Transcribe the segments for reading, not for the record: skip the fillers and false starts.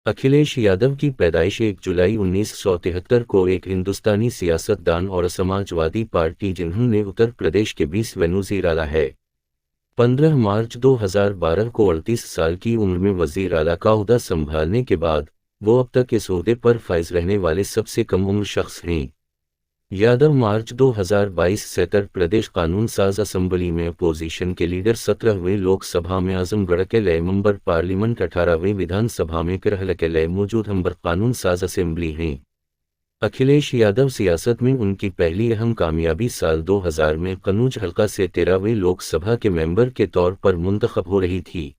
अखिलेश यादव की पैदाइश 1 जुलाई 1973 को एक हिंदुस्तानी सियासतदान और समाजवादी पार्टी जिन्होंने उत्तर प्रदेश के 20वें वज़ीर आला है। 15 मार्च 2012 को 38 साल की उम्र में वज़ीर आला का ओहदा संभालने के बाद वो अब तक इस ओहदे पर फाइज रहने वाले सबसे कम उम्र शख्स हैं। यादव मार्च 2022 से उत्तर प्रदेश कानून साज असम्बली में अपोजिशन के लीडर, 17वीं लोकसभा में आजमगढ़ के लिए मेंबर पार्लियामेंट, 18वीं विधानसभा में केरल के लिए मौजूद मेंबर कानून साज असेंबली हैं। अखिलेश यादव सियासत में उनकी पहली अहम कामयाबी साल 2000 में कन्नौज हल्का से 13वीं लोकसभा के मेंबर के तौर पर मुंतखब हो रही थी।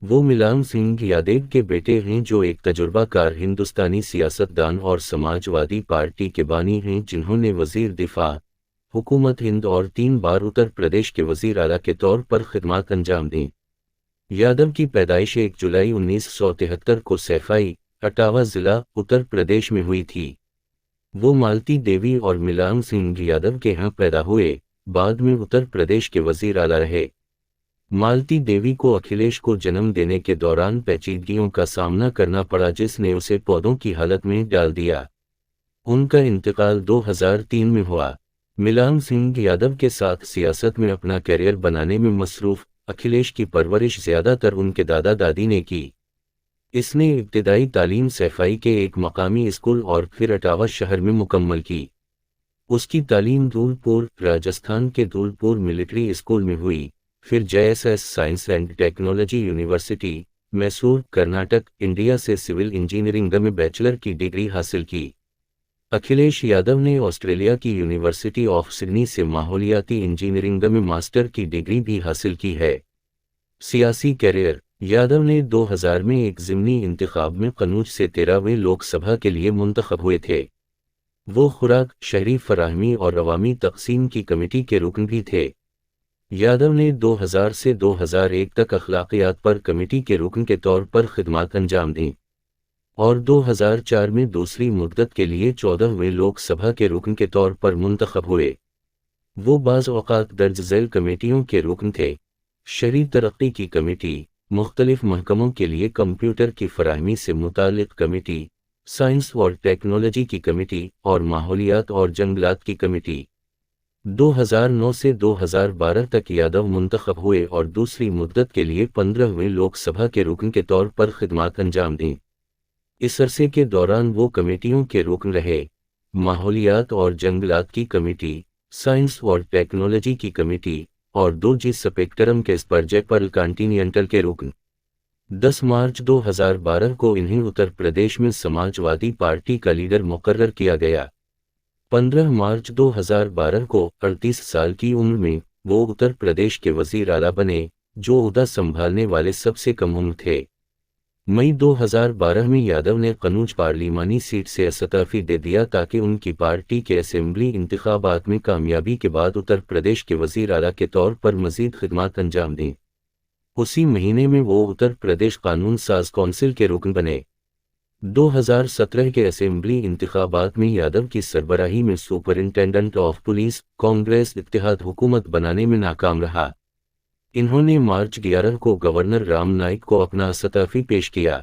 वो मुलायम सिंह यादव के बेटे हैं, जो एक तजुर्बाकार हिंदुस्तानी सियासतदान और समाजवादी पार्टी के बानी हैं, जिन्होंने वज़ीर दिफा, हुकूमत हिंद और 3 बार उत्तर प्रदेश के वज़ीर आला के तौर पर खिदमत अंजाम दी। यादव की पैदाइश 1 जुलाई 1973 को सैफई, इटावा ज़िला, उत्तर प्रदेश में हुई थी। वो मालती देवी और मुलायम सिंह यादव के यहाँ पैदा हुए, बाद में उत्तर प्रदेश के वज़ीर आला रहे। मालती देवी को अखिलेश को जन्म देने के दौरान पेचीदगियों का सामना करना पड़ा, जिसने उसे पौधों की हालत में डाल दिया। उनका इंतकाल 2003 में हुआ। मुलायम सिंह यादव के साथ सियासत में अपना करियर बनाने में मसरूफ अखिलेश की परवरिश ज़्यादातर उनके दादा दादी ने की। इसने इब्तिदाई तालीम सैफई के एक मकामी स्कूल और फिर इटावा शहर में मुकम्मल की। उसकी तालीम धूलपुर, राजस्थान के धूलपुर मिलिट्री स्कूल में हुई। फिर JSS science and technology university, Mysore, Karnataka, India से सिविल इंजीनियरिंग में बैचलर की डिग्री हासिल की। अखिलेश यादव ने ऑस्ट्रेलिया की यूनिवर्सिटी ऑफ सिडनी से माहौलियाती इंजीनियरिंग में मास्टर की डिग्री भी हासिल की है। सियासी कैरियर: यादव ने 2000 में एक ज़िमनी इंतखाब में कन्नौज से 13वीं लोकसभा के लिए मुंतखब हुए थे। वो खुराक, शहरी फराहमी और अवामी तक़सीम की कमेटी के रुकन भी थे। यादव ने 2000 से 2001 तक अखलाकियात पर कमेटी के रुकन के तौर पर खिदमत अंजाम दी और 2004 में दूसरी मुद्दत के लिए 14वीं लोकसभा के रुकन के तौर पर मुंतखब हुए। वो बाज़ औक़ात दर्ज झैल कमेटियों के रुकन थे: शहरी तरक्की की कमेटी, मुख्तलिफ महकमों के लिए कंप्यूटर की फराहमी से मुताल्लिक़ कमेटी, साइंस और टेक्नोलॉजी की कमेटी और माहौलियात और जंगलात की कमेटी। 2009 से 2012 तक यादव मुंतखब हुए और दूसरी मुद्दत के लिए 15वीं लोकसभा के रुकन के तौर पर खिदमत अंजाम दी। इस अरसे के दौरान वो कमेटियों के रुकन रहे: माहौलियात और जंगलात की कमेटी, साइंस और टेक्नोलॉजी की कमेटी और 2G स्पेक्ट्रम के स्पर्जे पर कॉन्टिनेंटल के रुकन। 10 मार्च 2012 को इन्हें उत्तर प्रदेश में समाजवादी पार्टी का लीडर मुकर्रर किया गया। 15 मार्च 2012 को 38 साल की उम्र में वो उत्तर प्रदेश के वज़ीर आला बने, जो ओहदा संभालने वाले सबसे कम उम्र थे। मई 2012 में यादव ने कन्नौज पार्लिमानी सीट से इस्तीफ़ा दे दिया ताकि उनकी पार्टी के असेंबली इंतखाबात में कामयाबी के बाद उत्तर प्रदेश के वज़ीर आला के तौर पर मज़ीद खिदमत अंजाम दें। उसी महीने में वो उत्तर प्रदेश कानून साज कौंसिल के रुकन बने। 2017 के असेंबली इंतखाबात में यादव की सरबराही में सुपरिंटेंडेंट ऑफ पुलिस कांग्रेस इत्तेहाद हुकूमत बनाने में नाकाम रहा। इन्होंने मार्च 11 को गवर्नर राम नाईक को अपना इस्तीफ़ा पेश किया।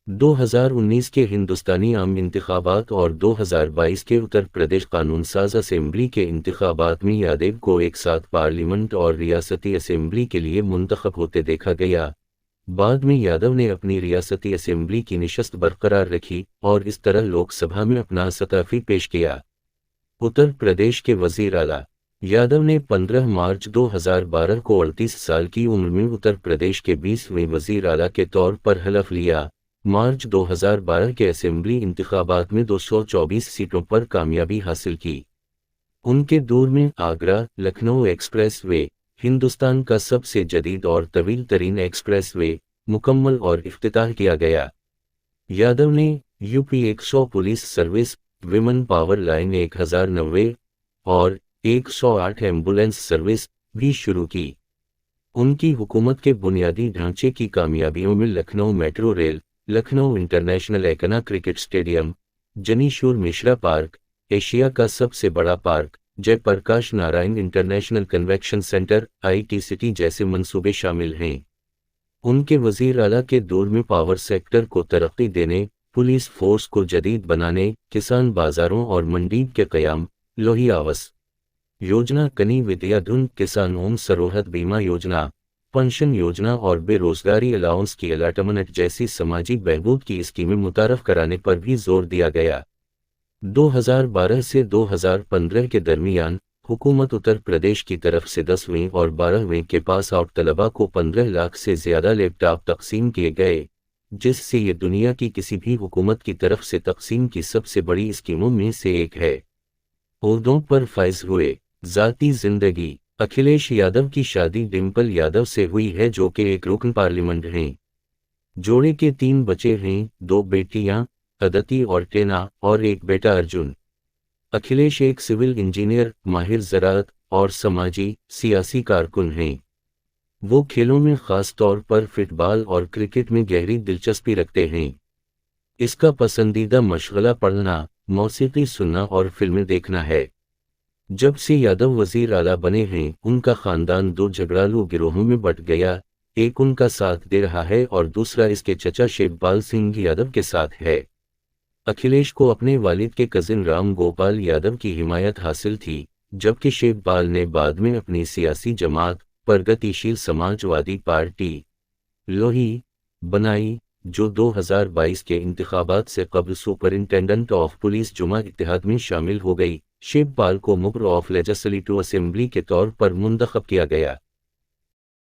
2019 के हिंदुस्तानी आम इंतखाबात और 2022 के उत्तर प्रदेश कानून साज असेंबली के इंतखाबात में यादव को एक साथ पार्लियामेंट और रियासती असेंबली के लिए मुंतखब होते देखा गया। बाद में यादव ने अपनी रियासती असेंबली की निशस्त बरकरार रखी और इस तरह लोकसभा में अपना इस्तीफ़ा पेश किया। उत्तर प्रदेश के वज़ीर आला: यादव ने 15 मार्च 2012 को 38 साल की उम्र में उत्तर प्रदेश के 20वें वज़ीर आला के तौर पर हलफ लिया। मार्च 2012 के असेंबली इंतखाबात में 224 सीटों पर कामयाबी हासिल की। उनके दौर में आगरा लखनऊ एक्सप्रेस वे, हिंदुस्तान का सबसे जदीद और तवील तरीन एक्सप्रेस वे, मुकम्मल और इफ्तिताह किया गया। यादव ने UP 100 police service, women power line 1090 और 108 एम्बुलेंस सर्विस भी शुरू की। उनकी हुकूमत के बुनियादी ढांचे की कामयाबियों में Lucknow metro rail, Lucknow international Ekana cricket stadium, Janeshwar Mishra park, Asia का सबसे बड़ा park, Jayaprakash Narayan international convention centre IT city जैसे मंसूबे शामिल हैं। ان کے وزیر اعلیٰ کے دور میں پاور سیکٹر کو ترقی دینے، پولیس فورس کو جدید بنانے، کسان بازاروں اور منڈی کے قیام، لوہی آواس یوجنا، کنی ودیا دھن، کسان اوم سروہد بیمہ یوجنا، پنشن یوجنا اور بے روزگاری الاؤنس کی الاٹمنٹ جیسی سماجی بہبود کی اسکیمیں متعارف کرانے پر بھی زور دیا گیا۔ 2012 سے 2015 کے درمیان حکومت اتر پردیش کی طرف سے 10ویں اور 12ویں کے پاس آؤٹ طلباء کو 15 لاکھ سے زیادہ لیپ ٹاپ تقسیم کیے گئے، جس سے یہ دنیا کی کسی بھی حکومت کی طرف سے تقسیم کی سب سے بڑی اسکیموں میں سے ایک ہے۔ عہدوں پر فائز ہوئے۔ ذاتی زندگی: اکھلیش یادو کی شادی ڈمپل یادو سے ہوئی ہے جو کہ ایک رکن پارلیمنٹ ہیں۔ جوڑے کے 3 بچے ہیں، 2 بیٹیاں ادتی اور ٹینا اور ایک بیٹا ارجن۔ اکھلیش ایک سول انجینئر، ماہر زراعت اور سماجی سیاسی کارکن ہیں۔ وہ کھیلوں میں خاص طور پر فٹ بال اور کرکٹ میں گہری دلچسپی رکھتے ہیں۔ اس کا پسندیدہ مشغلہ پڑھنا، موسیقی سننا اور فلمیں دیکھنا ہے۔ جب سے یادو وزیر اعلیٰ بنے ہیں، ان کا خاندان 2 جھگڑالو گروہوں میں بٹ گیا، ایک ان کا ساتھ دے رہا ہے اور دوسرا اس کے چچا شیو پال سنگھ یادو کے ساتھ ہے۔ اکھلیش کو اپنے والد کے کزن رام گوپال یادو کی حمایت حاصل تھی، جبکہ شیو پال نے بعد میں اپنی سیاسی جماعت پرگتی شیل سماج وادی پارٹی لوہی بنائی، جو 2022 کے انتخابات سے قبل سپرنٹینڈنٹ آف پولیس جمع اتحاد میں شامل ہو گئی۔ شیو پال کو ممبر آف لیجسلیٹو اسمبلی کے طور پر منتخب کیا گیا۔